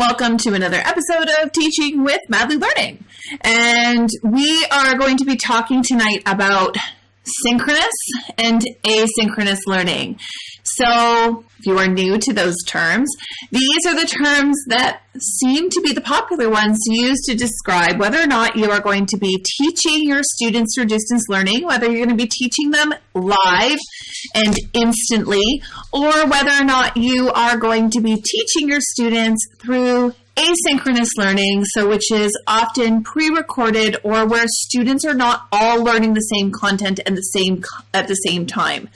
welcome to another episode of Teaching with Madly Learning. And we are going to be talking tonight about synchronous and asynchronous learning. So if you are new to those terms, these are the terms that seem to be the popular ones used to describe whether or not you are going to be teaching your students through distance learning, whether you're going to be teaching them live and instantly, or whether or not you are going to be teaching your students through asynchronous learning, so which is often pre-recorded or where students are not all learning the same content and at the same time.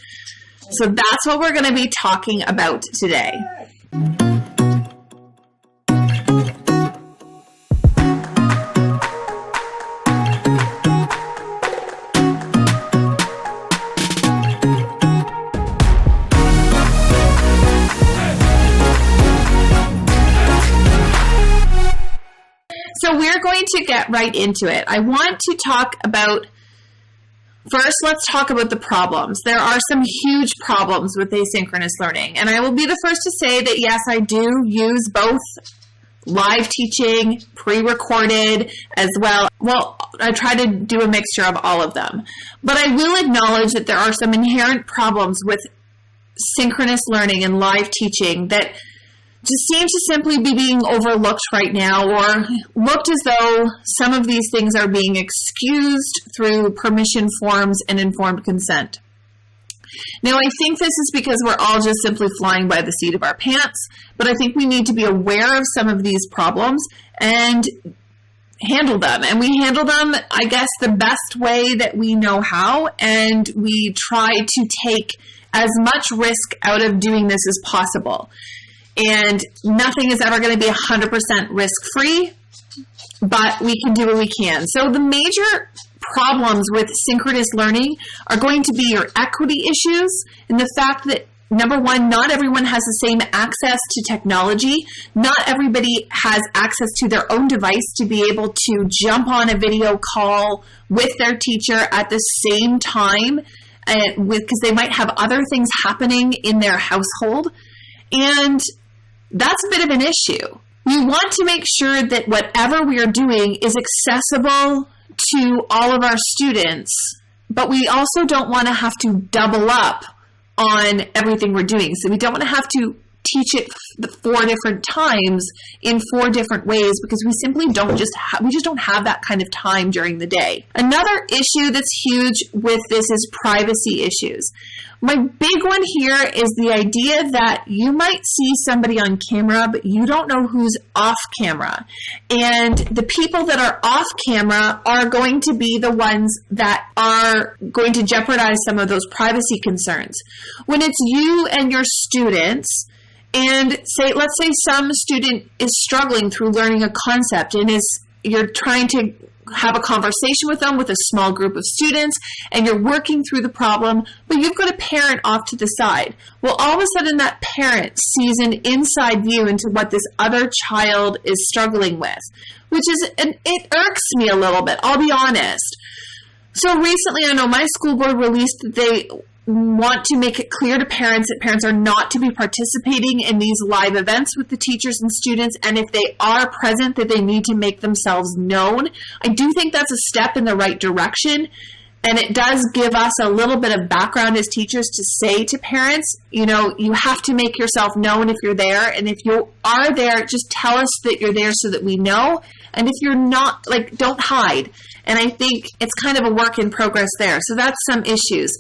So that's what we're going to be talking about today. So we're going to get right into it. I want to talk about First, let's talk about the problems. There are some huge problems with asynchronous learning, and I will be the first to say that yes, I do use both live teaching, pre-recorded as well. Well, I try to do a mixture of all of them, but I will acknowledge that there are some inherent problems with synchronous learning and live teaching that just seem to simply be being overlooked right now, or looked as though some of these things are being excused through permission forms and informed consent. Now, I think this is because we're all just simply flying by the seat of our pants, but I think we need to be aware of some of these problems and handle them. And we handle them, I guess, the best way that we know how, and we try to take as much risk out of doing this as possible. And nothing is ever going to be 100% risk-free, but we can do what we can. So the major problems with synchronous learning are going to be your equity issues and the fact that, number one, not everyone has the same access to technology. Not everybody has access to their own device to be able to jump on a video call with their teacher at the same time, because they might have other things happening in their household. And that's a bit of an issue. We want to make sure that whatever we are doing is accessible to all of our students, but we also don't want to have to double up on everything we're doing. So we don't want to have to teach it 4 different times in 4 different ways, because we simply don't we just don't have that kind of time during the day. Another issue that's huge with this is privacy issues. My big one here is the idea that you might see somebody on camera, but you don't know who's off camera. And the people that are off camera are going to be the ones that are going to jeopardize some of those privacy concerns. When it's you and your students, and let's say some student is struggling through learning a concept and you're trying to have a conversation with them with a small group of students, and you're working through the problem, but you've got a parent off to the side. Well, all of a sudden that parent sees an inside view into what this other child is struggling with, it irks me a little bit, I'll be honest. So recently, I know my school board released that they want to make it clear to parents that parents are not to be participating in these live events with the teachers and students, and if they are present, that they need to make themselves known. I do think that's a step in the right direction, and it does give us a little bit of background as teachers to say to parents, you have to make yourself known if you're there, and if you are there, just tell us that you're there so that we know, and if you're not, don't hide. And I think it's kind of a work in progress there. So that's some issues.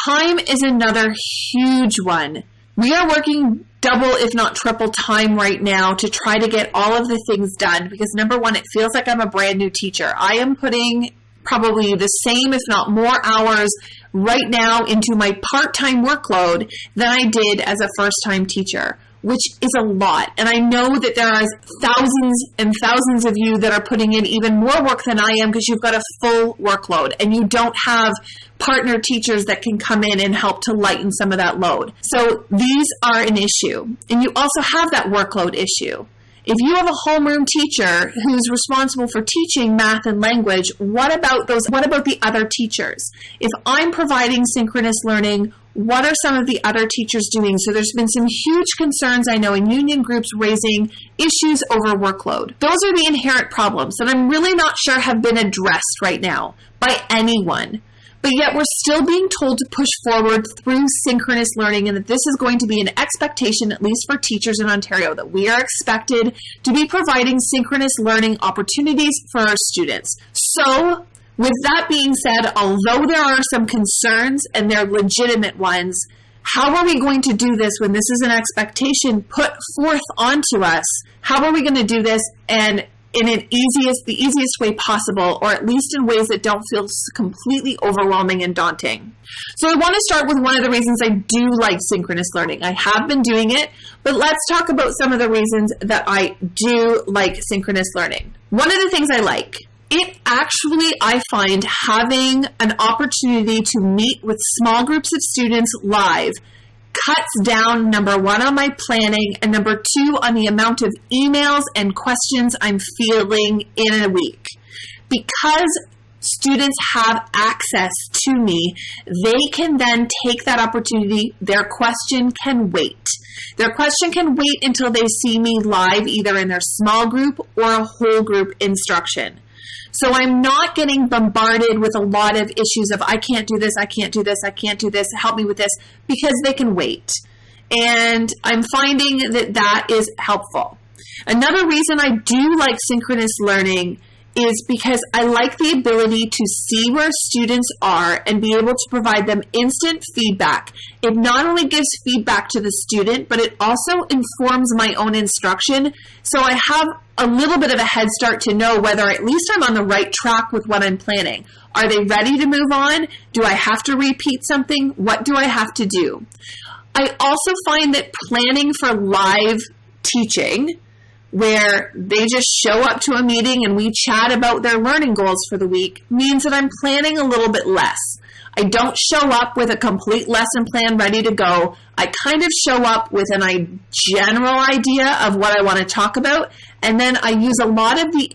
Time is another huge one. We are working double, if not triple time right now to try to get all of the things done, because number one, it feels like I'm a brand new teacher. I am putting probably the same, if not more hours right now into my part-time workload than I did as a first-time teacher, which is a lot. And I know that there are thousands and thousands of you that are putting in even more work than I am, because you've got a full workload and you don't have partner teachers that can come in and help to lighten some of that load. So these are an issue. And you also have that workload issue. If you have a homeroom teacher who's responsible for teaching math and language, what about the other teachers? If I'm providing synchronous learning, what are some of the other teachers doing? So there's been some huge concerns, I know, in union groups raising issues over workload. Those are the inherent problems that I'm really not sure have been addressed right now by anyone. But yet we're still being told to push forward through synchronous learning, and that this is going to be an expectation, at least for teachers in Ontario, that we are expected to be providing synchronous learning opportunities for our students. So with that being said, although there are some concerns and they're legitimate ones, how are we going to do this when this is an expectation put forth onto us? How are we going to do this and in the easiest way possible, or at least in ways that don't feel completely overwhelming and daunting? So I want to start with one of the reasons I do like synchronous learning. I have been doing it, but let's talk about some of the reasons that I do like synchronous learning. One of the things I like, I find having an opportunity to meet with small groups of students live cuts down, number one, on my planning, and number two, on the amount of emails and questions I'm fielding in a week. Because students have access to me, they can then take that opportunity. Their question can wait. Their question can wait until they see me live, either in their small group or a whole group instruction. So I'm not getting bombarded with a lot of issues of, I can't do this, I can't do this, I can't do this, help me with this, because they can wait. And I'm finding that that is helpful. Another reason I do like synchronous learning is because I like the ability to see where students are and be able to provide them instant feedback. It not only gives feedback to the student, but it also informs my own instruction. So I have a little bit of a head start to know whether at least I'm on the right track with what I'm planning. Are they ready to move on? Do I have to repeat something? What do I have to do? I also find that planning for live teaching, where they just show up to a meeting and we chat about their learning goals for the week, means that I'm planning a little bit less. I don't show up with a complete lesson plan ready to go. I kind of show up with a general idea of what I want to talk about, and then I use a lot of the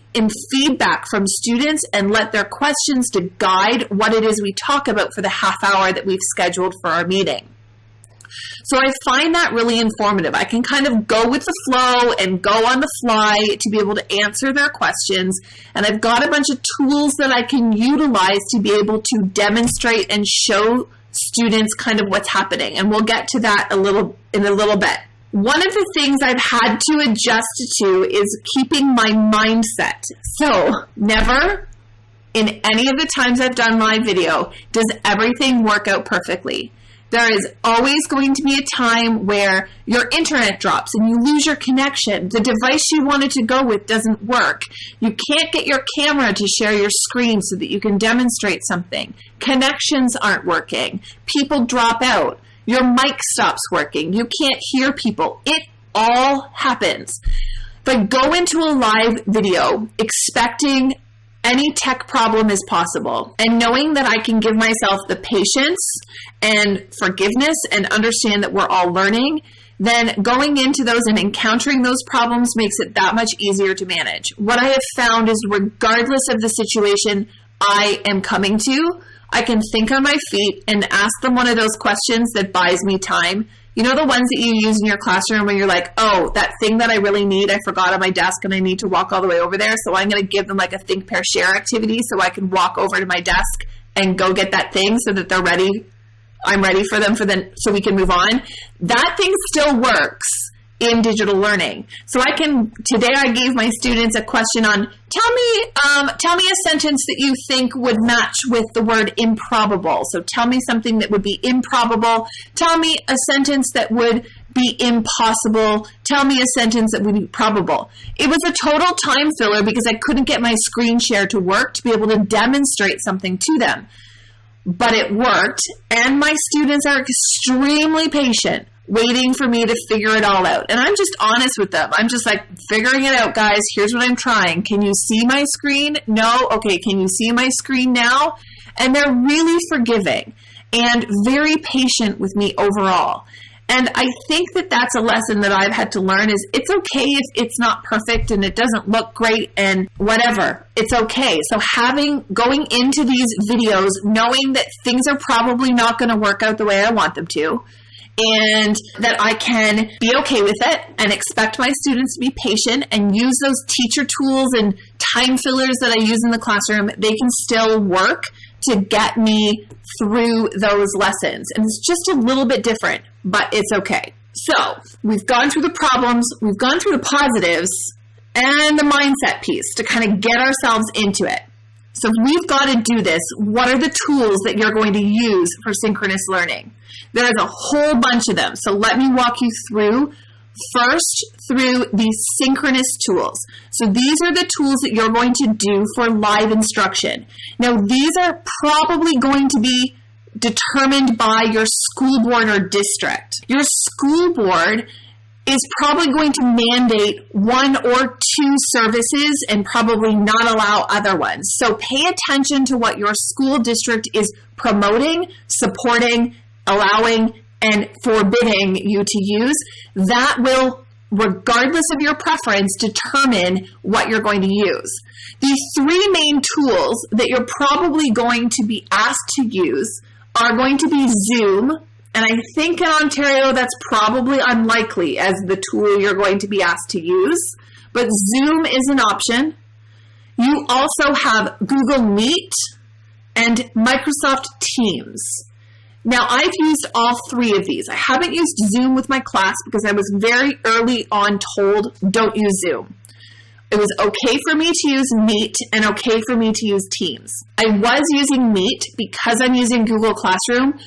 feedback from students and let their questions to guide what it is we talk about for the half hour that we've scheduled for our meeting. So I find that really informative. I can kind of go with the flow and go on the fly to be able to answer their questions. And I've got a bunch of tools that I can utilize to be able to demonstrate and show students kind of what's happening. And we'll get to that in a little bit. One of the things I've had to adjust to is keeping my mindset. So never in any of the times I've done live video does everything work out perfectly. There is always going to be a time where your internet drops and you lose your connection. The device you wanted to go with doesn't work. You can't get your camera to share your screen so that you can demonstrate something. Connections aren't working. People drop out. Your mic stops working. You can't hear people. It all happens. If I go into a live video expecting any tech problem is possible, and knowing that I can give myself the patience and forgiveness and understand that we're all learning, then going into those and encountering those problems makes it that much easier to manage. What I have found is, regardless of the situation I am coming to, I can think on my feet and ask them one of those questions that buys me time. You know, the ones that you use in your classroom when you're like, oh, that thing that I really need, I forgot on my desk and I need to walk all the way over there. So I'm going to give them like a Thinkpairshare activity so I can walk over to my desk and go get that thing so that they're ready. I'm ready for them so we can move on. That thing still works in digital learning. So today I gave my students a question on, tell me a sentence that you think would match with the word improbable. So tell me something that would be improbable. Tell me a sentence that would be impossible. Tell me a sentence that would be probable. It was a total time filler because I couldn't get my screen share to work to be able to demonstrate something to them. But it worked, and my students are extremely patient, waiting for me to figure it all out. And I'm just honest with them. I'm just like, figuring it out, guys. Here's what I'm trying. Can you see my screen? No? Okay, can you see my screen now? And they're really forgiving and very patient with me overall. And I think that that's a lesson that I've had to learn is it's okay if it's not perfect and it doesn't look great and whatever. It's okay. So going into these videos, knowing that things are probably not going to work out the way I want them to, and that I can be okay with it and expect my students to be patient and use those teacher tools and time fillers that I use in the classroom, they can still work to get me through those lessons. And it's just a little bit different, but it's okay. So we've gone through the problems, we've gone through the positives, and the mindset piece to kind of get ourselves into it. So if we've got to do this, what are the tools that you're going to use for synchronous learning? There's a whole bunch of them. So let me walk you through these synchronous tools. So these are the tools that you're going to do for live instruction. Now, these are probably going to be determined by your school board or district. Your school board is probably going to mandate one or two services and probably not allow other ones. So pay attention to what your school district is promoting, supporting, allowing, and forbidding you to use. That will, regardless of your preference, determine what you're going to use. The three main tools that you're probably going to be asked to use are going to be Zoom, and I think in Ontario that's probably unlikely as the tool you're going to be asked to use, but Zoom is an option. You also have Google Meet and Microsoft Teams. Now, I've used all three of these. I haven't used Zoom with my class because I was very early on told, don't use Zoom. It was okay for me to use Meet and okay for me to use Teams. I was using Meet because I'm using Google Classroom.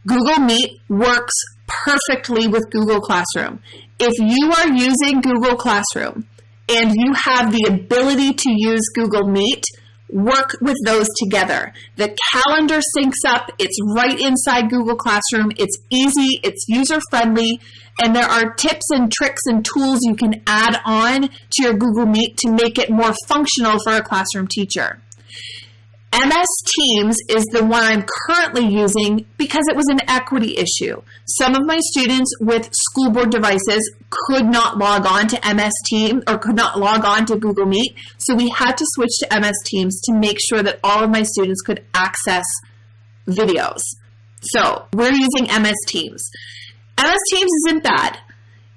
Google Meet works perfectly with Google Classroom. If you are using Google Classroom and you have the ability to use Google Meet, work with those together. The calendar syncs up. It's right inside Google Classroom. It's easy. It's user-friendly. And there are tips and tricks and tools you can add on to your Google Meet to make it more functional for a classroom teacher. MS Teams is the one I'm currently using because it was an equity issue. Some of my students with school board devices could not log on to MS Teams or could not log on to Google Meet, so we had to switch to MS Teams to make sure that all of my students could access videos. So we're using MS Teams. MS Teams isn't bad.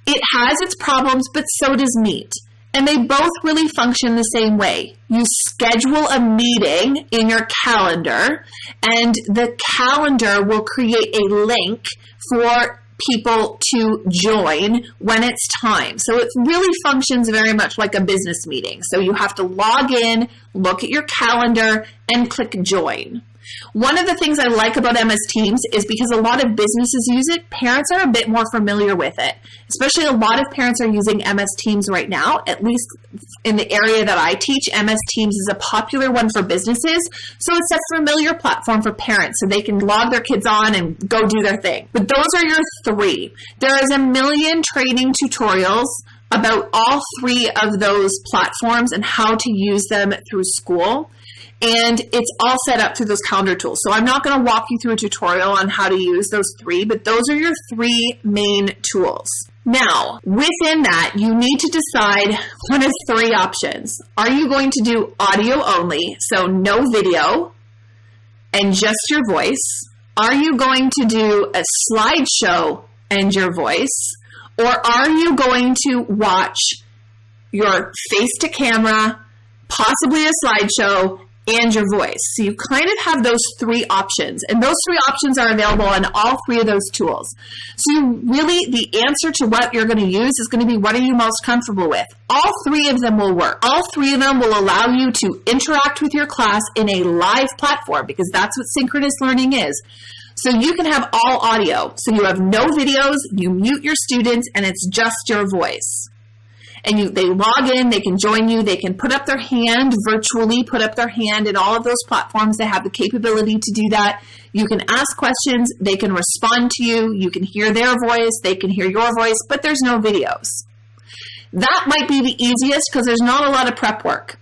It has its problems, but so does Meet. And they both really function the same way. You schedule a meeting in your calendar, and the calendar will create a link for people to join when it's time. So it really functions very much like a business meeting. So you have to log in, look at your calendar, and click join. One of the things I like about MS Teams is because a lot of businesses use it, parents are a bit more familiar with it. Especially a lot of parents are using MS Teams right now, at least in the area that I teach. MS Teams is a popular one for businesses, so it's a familiar platform for parents so they can log their kids on and go do their thing. But those are your three. There is a million training tutorials about all three of those platforms and how to use them through school. And it's all set up through those calendar tools. So I'm not going to walk you through a tutorial on how to use those three, but those are your three main tools. Now, within that, you need to decide one of three options. Are you going to do audio only, so no video, and just your voice? Are you going to do a slideshow and your voice? Or are you going to watch your face to camera, possibly a slideshow, and your voice? So you kind of have those three options, and those three options are available on all three of those tools. So the answer to what you're going to use is going to be, what are you most comfortable with? All three of them will work. All three of them will allow you to interact with your class in a live platform, because that's what synchronous learning is. So you can have all audio. So you have no videos, you mute your students, and it's just your voice. And they log in, they can join you, they can put up their hand, virtually put up their hand in all of those platforms. They have the capability to do that. You can ask questions, they can respond to you, you can hear their voice, they can hear your voice, but there's no videos. That might be the easiest because there's not a lot of prep work.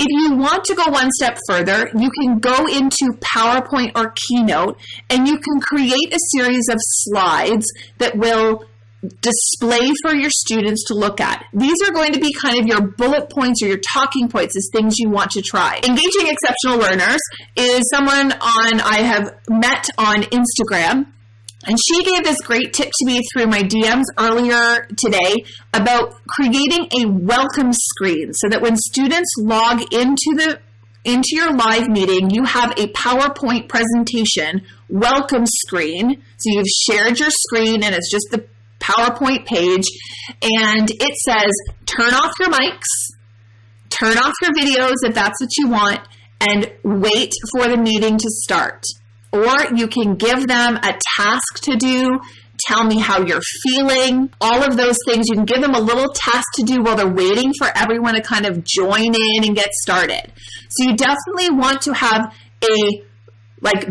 If you want to go one step further, you can go into PowerPoint or Keynote and you can create a series of slides that will display for your students to look at. These are going to be kind of your bullet points or your talking points as things you want to try. Engaging Exceptional Learners is someone I have met on Instagram, and she gave this great tip to me through my DMs earlier today about creating a welcome screen so that when students log into your live meeting, you have a PowerPoint presentation welcome screen. So you've shared your screen and it's just the PowerPoint page, and it says turn off your mics, turn off your videos if that's what you want, and wait for the meeting to start. Or you can give them a task to do, tell me how you're feeling, all of those things. You can give them a little task to do while they're waiting for everyone to kind of join in and get started. So you definitely want to have a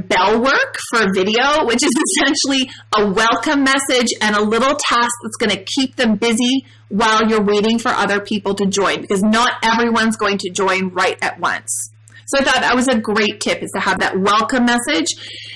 bell work for video, which is essentially a welcome message and a little task that's going to keep them busy while you're waiting for other people to join, because not everyone's going to join right at once. So I thought that was a great tip, is to have that welcome message.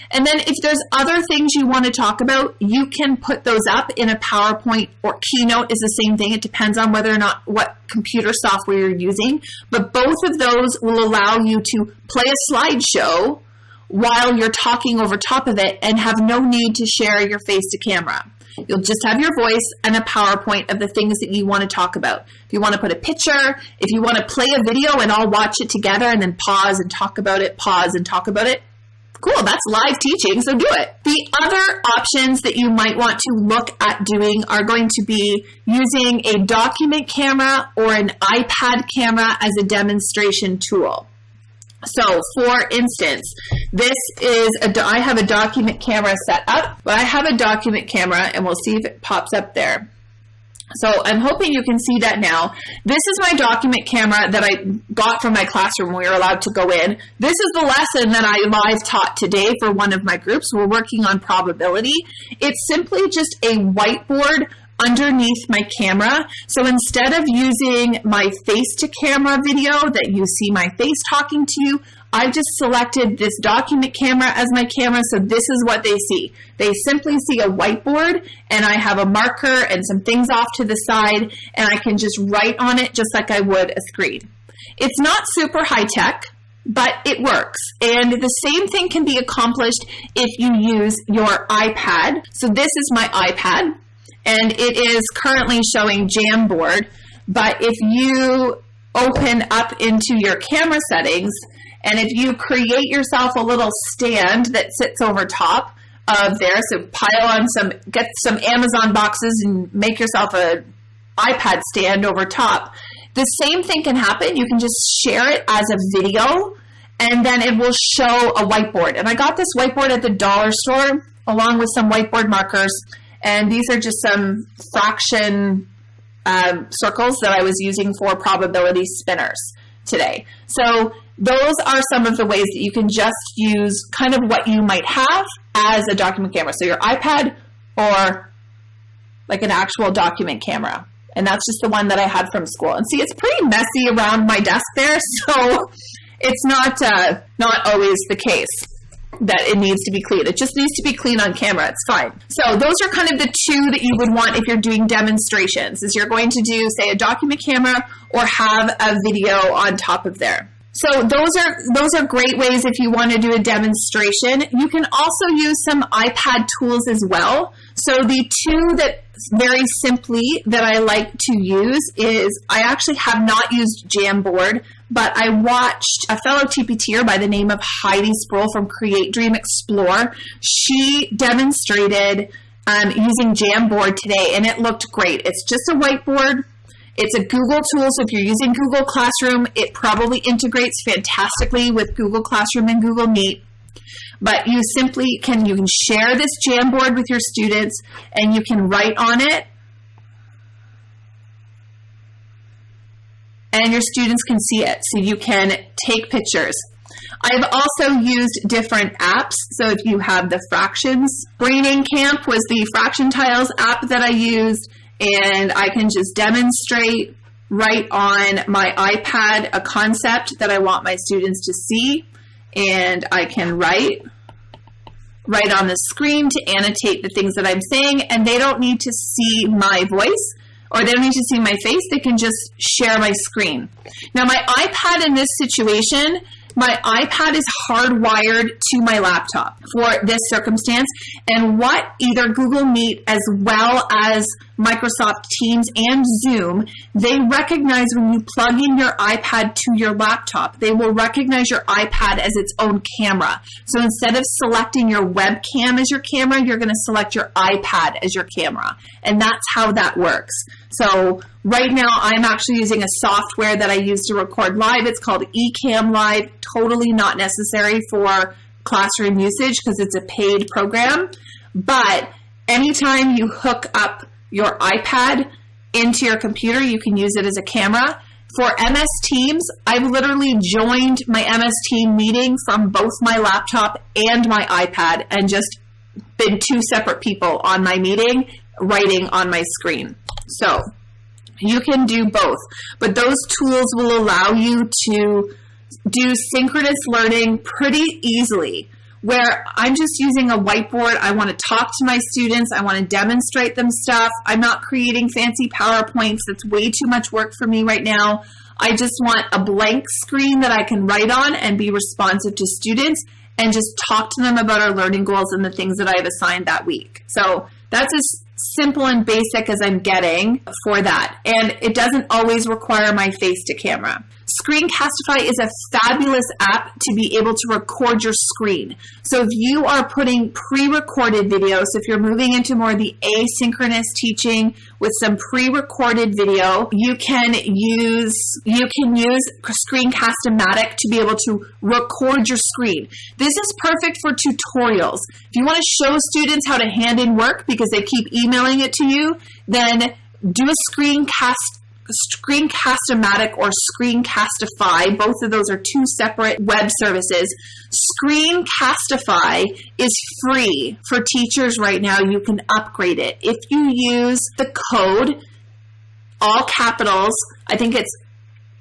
And then if there's other things you want to talk about, you can put those up in a PowerPoint, or Keynote is the same thing. It depends on whether or not what computer software you're using. But both of those will allow you to play a slideshow while you're talking over top of it and have no need to share your face to camera. You'll just have your voice and a PowerPoint of the things that you want to talk about. If you want to put a picture, if you want to play a video and all watch it together and then pause and talk about it, pause and talk about it, cool, that's live teaching, so do it. The other options that you might want to look at doing are going to be using a document camera or an iPad camera as a demonstration tool. So, for instance, I have a document camera set up, but I have a document camera, and we'll see if it pops up there. So, I'm hoping you can see that now. This is my document camera that I got from my classroom when we were allowed to go in. This is the lesson that I live taught today for one of my groups. We're working on probability. It's simply just a whiteboard underneath my camera. So instead of using my face to camera video that you see my face talking to you, I've just selected this document camera as my camera. So this is what they see. They simply see a whiteboard, and I have a marker and some things off to the side, and I can just write on it just like I would a screen. It's not super high tech, but it works. And the same thing can be accomplished if you use your iPad. So this is my iPad, and it is currently showing Jamboard. But if you open up into your camera settings, and if you create yourself a little stand that sits over top of there, so get some Amazon boxes and make yourself an iPad stand over top, the same thing can happen. You can just share it as a video, and then it will show a whiteboard. And I got this whiteboard at the dollar store along with some whiteboard markers. And these are just some fraction circles that I was using for probability spinners today. So those are some of the ways that you can just use kind of what you might have as a document camera. So your iPad or like an actual document camera. And that's just the one that I had from school. And see, it's pretty messy around my desk there, so it's not always the case that it needs to be clean. It just needs to be clean on camera. It's fine. So those are kind of the two that you would want if you're doing demonstrations, is you're going to do, say, a document camera or have a video on top of there. So those are great ways if you want to do a demonstration. You can also use some iPad tools as well. So the two that very simply that I like to use is, I actually have not used Jamboard, but I watched a fellow TPTer by the name of Heidi Sproul from Create, Dream, Explore. She demonstrated using Jamboard today, and it looked great. It's just a whiteboard. It's a Google tool, so if you're using Google Classroom, it probably integrates fantastically with Google Classroom and Google Meet. But you simply can share this Jamboard with your students, and you can write on it, and your students can see it, so you can take pictures. I've also used different apps. So if you have the fractions, Braining Camp was the fraction tiles app that I used, and I can just demonstrate write on my iPad a concept that I want my students to see, and I can write on the screen to annotate the things that I'm saying, and they don't need to see my voice or they don't need to see my face. They can just share my screen. Now, my iPad in this situation, my iPad is hardwired to my laptop for this circumstance, and what either Google Meet as well as Microsoft Teams and Zoom, they recognize when you plug in your iPad to your laptop, they will recognize your iPad as its own camera. So instead of selecting your webcam as your camera, you're going to select your iPad as your camera, and that's how that works. So right now, I'm actually using a software that I use to record live. It's called Ecamm Live. Totally not necessary for classroom usage because it's a paid program. But anytime you hook up your iPad into your computer, you can use it as a camera. For MS Teams, I've literally joined my MS Team meeting from both my laptop and my iPad and just been two separate people on my meeting writing on my screen. So you can do both, but those tools will allow you to do synchronous learning pretty easily, where I'm just using a whiteboard. I want to talk to my students. I want to demonstrate them stuff. I'm not creating fancy PowerPoints. That's way too much work for me right now. I just want a blank screen that I can write on and be responsive to students and just talk to them about our learning goals and the things that I've assigned that week. So that's as simple and basic as I'm getting for that. And it doesn't always require my face to camera. Screencastify is a fabulous app to be able to record your screen. So if you are putting pre-recorded videos, if you're moving into more of the asynchronous teaching with some pre-recorded video, you can use Screencast-O-Matic to be able to record your screen. This is perfect for tutorials. If you want to show students how to hand in work because they keep emailing it to you, then do a Screencast-O-Matic or Screencastify. Both of those are two separate web services. Screencastify is free for teachers right now. You can upgrade it. If you use the code, all capitals, I think it's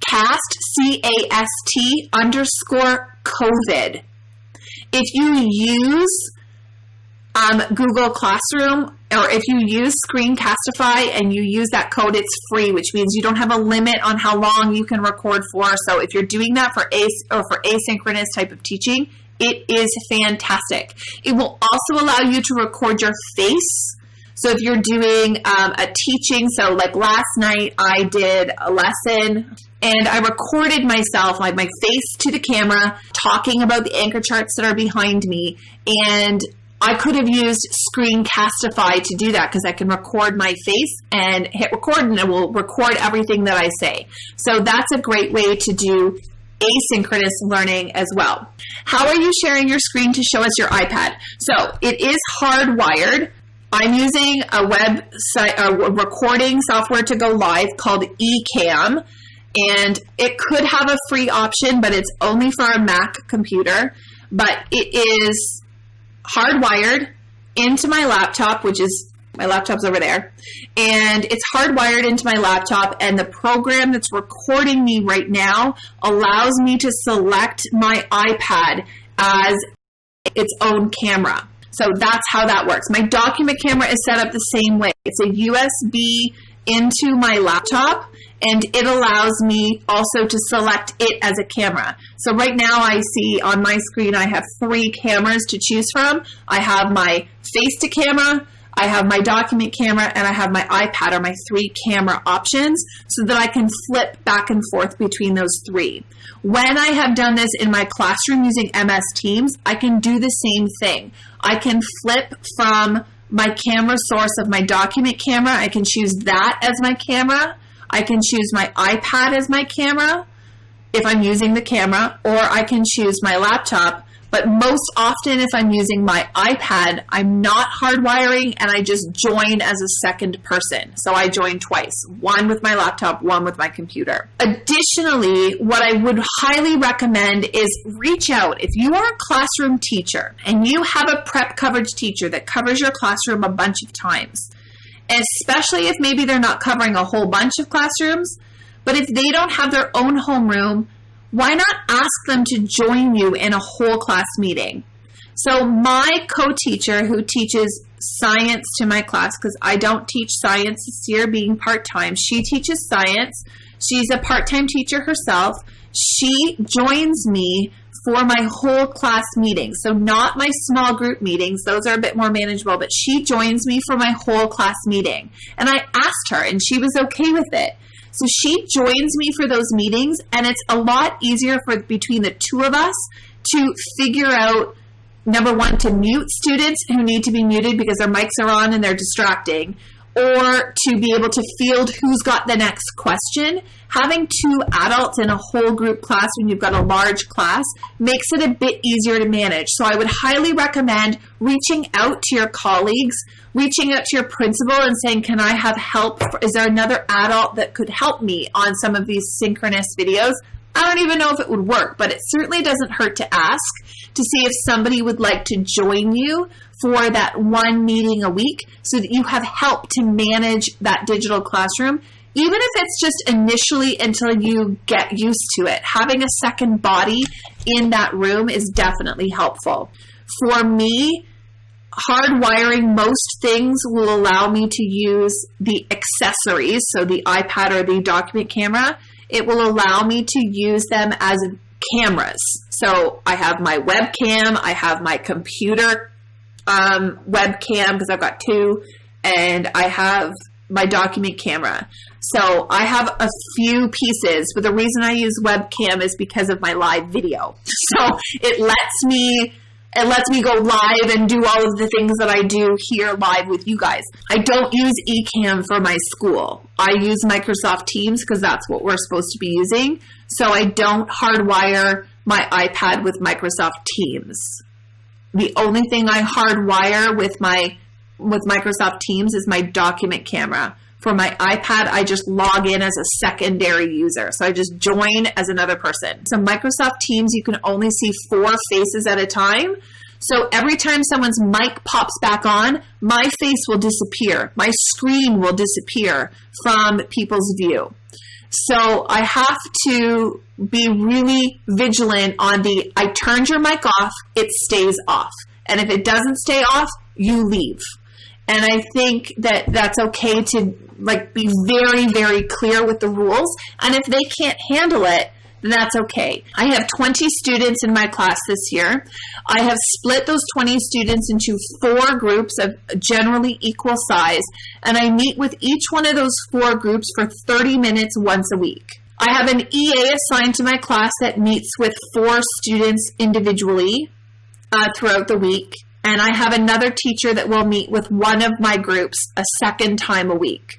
CAST, C-A-S-T _COVID. If you use Google Classroom, or if you use Screencastify and you use that code, it's free, which means you don't have a limit on how long you can record for. So if you're doing that for asynchronous type of teaching, it is fantastic. It will also allow you to record your face. So if you're doing a teaching, so like last night I did a lesson and I recorded myself, like my face to the camera, talking about the anchor charts that are behind me, and I could have used Screencastify to do that because I can record my face and hit record and it will record everything that I say. So that's a great way to do asynchronous learning as well. How are you sharing your screen to show us your iPad? So it is hardwired. I'm using a website, a recording software to go live called Ecamm, and it could have a free option, but it's only for a Mac computer. But it is hardwired into my laptop, which is, my laptop's over there, and it's hardwired into my laptop, and the program that's recording me right now allows me to select my iPad as its own camera. So that's how that works. My document camera is set up the same way. It's a USB into my laptop, and it allows me also to select it as a camera. So right now I see on my screen I have 3 cameras to choose from. I have my face to camera, I have my document camera, and I have my iPad, or my 3 camera options, so that I can flip back and forth between those 3. When I have done this in my classroom using MS Teams, I can do the same thing. I can flip from my camera source of my document camera. I can choose that as my camera. I can choose my iPad as my camera if I'm using the camera, or I can choose my laptop. But most often, if I'm using my iPad, I'm not hardwiring, and I just join as a second person. So I join twice, one with my laptop, one with my computer. Additionally, what I would highly recommend is reach out. If you are a classroom teacher and you have a prep coverage teacher that covers your classroom a bunch of times, especially if maybe they're not covering a whole bunch of classrooms, But if they don't have their own homeroom, why not ask them to join you in a whole class meeting? So my co-teacher who teaches science to my class, because I don't teach science this year being part-time, she teaches science. She's a part-time teacher herself. She joins me for my whole class meetings. So not my small group meetings. Those are a bit more manageable, but she joins me for my whole class meeting. And I asked her and she was okay with it. So she joins me for those meetings, and it's a lot easier for between the two of us to figure out, number one, to mute students who need to be muted because their mics are on and they're distracting, or to be able to field who's got the next question. Having two adults in a whole group class when you've got a large class makes it a bit easier to manage. So I would highly recommend reaching out to your colleagues, reaching out to your principal and saying, can I have help? Is there another adult that could help me on some of these synchronous videos? I don't even know if it would work, but it certainly doesn't hurt to ask to see if somebody would like to join you for that one meeting a week so that you have help to manage that digital classroom, even if it's just initially until you get used to it. Having a second body in that room is definitely helpful. For me, hardwiring most things will allow me to use the accessories, so the iPad or the document camera. It will allow me to use them as cameras. So I have my webcam, I have my computer webcam because I've got two, and I have my document camera. So I have a few pieces, but the reason I use webcam is because of my live video. So it lets me go live and do all of the things that I do here live with you guys. I don't use eCam for my school. I use Microsoft Teams because that's what we're supposed to be using. So I don't hardwire my iPad with Microsoft Teams. The only thing I hardwire with Microsoft Teams is my document camera. For my iPad, I just log in as a secondary user. So I just join as another person. So Microsoft Teams, you can only see 4 faces at a time. So every time someone's mic pops back on, my face will disappear. My screen will disappear from people's view. So I have to be really vigilant on I turned your mic off, it stays off. And if it doesn't stay off, you leave. And I think that that's okay to be very, very clear with the rules. And if they can't handle it, then that's okay. I have 20 students in my class this year. I have split those 20 students into 4 groups of generally equal size, and I meet with each one of those 4 groups for 30 minutes once a week. I have an EA assigned to my class that meets with 4 students individually throughout the week, and I have another teacher that will meet with one of my groups a second time a week.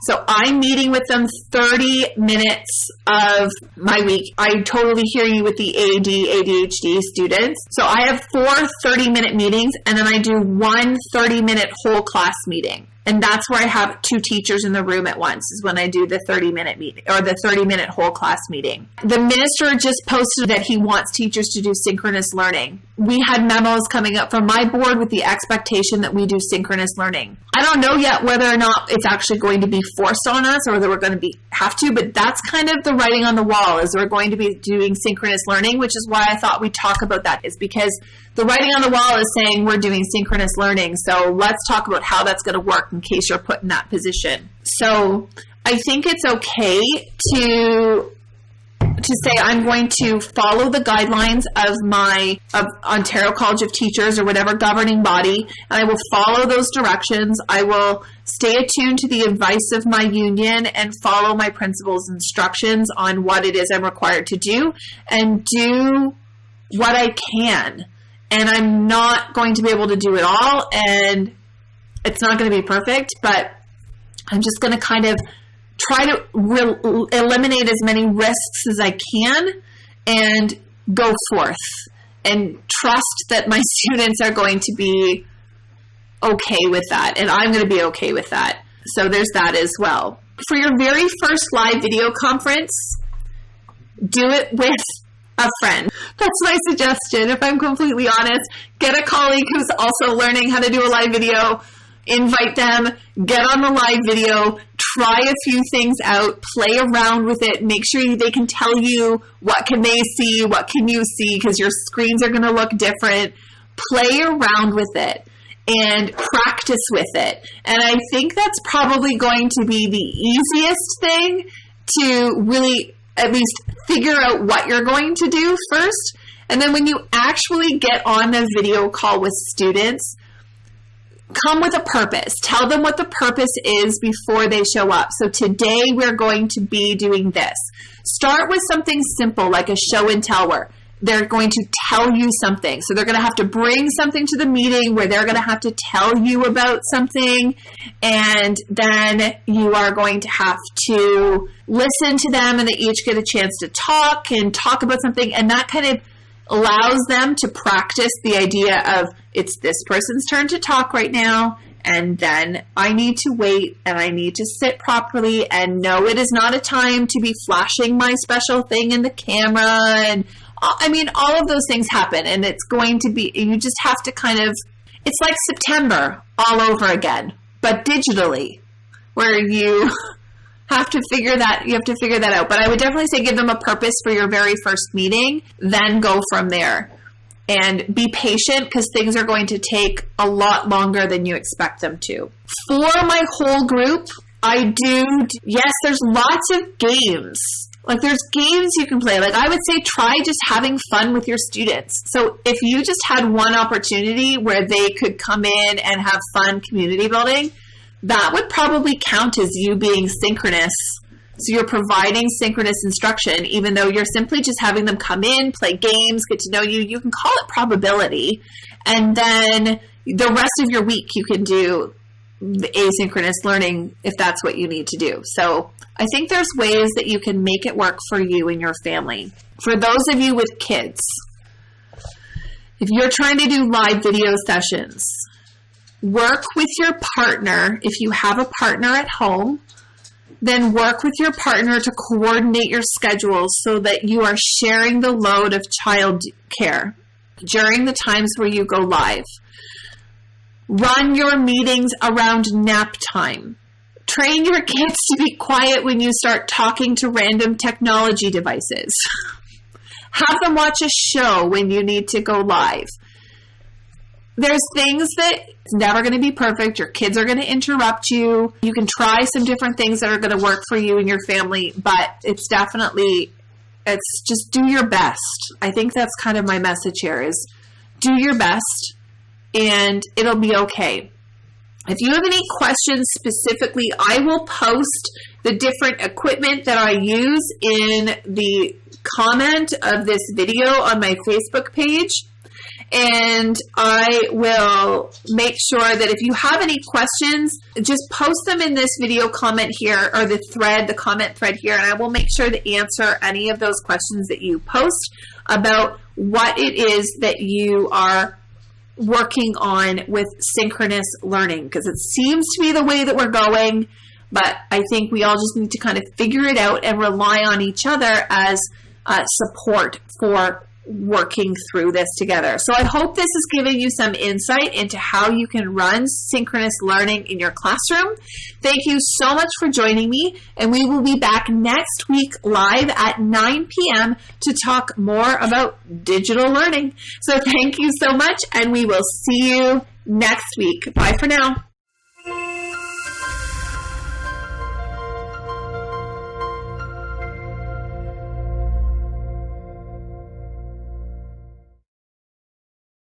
So I'm meeting with them 30 minutes of my week. I totally hear you with the AD, ADHD students. So I have 4 30-minute meetings, and then I do 1 30-minute whole class meeting. And that's where I have 2 teachers in the room at once, is when I do the 30-minute meeting or the 30-minute whole class meeting. The minister just posted that he wants teachers to do synchronous learning. We had memos coming up from my board with the expectation that we do synchronous learning. I don't know yet whether or not it's actually going to be forced on us or that we're going to have to, but that's kind of the writing on the wall, is we're going to be doing synchronous learning, which is why I thought we'd talk about that, is because the writing on the wall is saying we're doing synchronous learning. So let's talk about how that's going to work in case you're put in that position. So I think it's okay to say I'm going to follow the guidelines of Ontario College of Teachers or whatever governing body, and I will follow those directions. I will stay attuned to the advice of my union and follow my principal's instructions on what it is I'm required to do and do what I can. And I'm not going to be able to do it all, and it's not going to be perfect, but I'm just going to kind of try to eliminate as many risks as I can and go forth and trust that my students are going to be okay with that, and I'm going to be okay with that. So there's that as well. For your very first live video conference, do it with a friend. That's my suggestion. If I'm completely honest, get a colleague who's also learning how to do a live video. invite them, get on the live video, try a few things out, play around with it, make sure they can tell you what can they see, what can you see, because your screens are going to look different. Play around with it and practice with it. And I think that's probably going to be the easiest thing to really at least figure out what you're going to do first. And then when you actually get on a video call with students, come with a purpose. Tell them what the purpose is before they show up. So today we're going to be doing this. Start with something simple like a show and tell where they're going to tell you something. So they're going to have to bring something to the meeting where they're going to have to tell you about something. And then you are going to have to listen to them, and they each get a chance to talk about something. And that kind of allows them to practice the idea of, it's this person's turn to talk right now, and then I need to wait, and I need to sit properly, and no, it is not a time to be flashing my special thing in the camera, and I mean, all of those things happen, and it's going to be, you just have to kind of, it's like September all over again, but digitally, where you have to figure that out. But I would definitely say give them a purpose for your very first meeting, then go from there. And be patient, because things are going to take a lot longer than you expect them to. For my whole group, yes, there's lots of games. Like, there's games you can play. Like, I would say try just having fun with your students. So if you just had one opportunity where they could come in and have fun community building, that would probably count as you being synchronous. So you're providing synchronous instruction, even though you're simply just having them come in, play games, get to know you. You can call it probability. And then the rest of your week, you can do the asynchronous learning if that's what you need to do. So I think there's ways that you can make it work for you and your family. For those of you with kids, if you're trying to do live video sessions, work with your partner. If you have a partner at home, then work with your partner to coordinate your schedules so that you are sharing the load of child care during the times where you go live. Run your meetings around nap time. Train your kids to be quiet when you start talking to random technology devices. Have them watch a show when you need to go live. There's things that it's never going to be perfect. Your kids are going to interrupt you. You can try some different things that are going to work for you and your family, but it's just do your best. I think that's kind of my message here is do your best and it'll be okay. If you have any questions specifically, I will post the different equipment that I use in the comment of this video on my Facebook page. And I will make sure that if you have any questions, just post them in this video comment here, or the comment thread here, and I will make sure to answer any of those questions that you post about what it is that you are working on with synchronous learning, because it seems to be the way that we're going, but I think we all just need to kind of figure it out and rely on each other as support for working through this together. So I hope this is giving you some insight into how you can run synchronous learning in your classroom. Thank you so much for joining me, and we will be back next week live at 9 p.m. to talk more about digital learning. So thank you so much, and we will see you next week. Bye for now.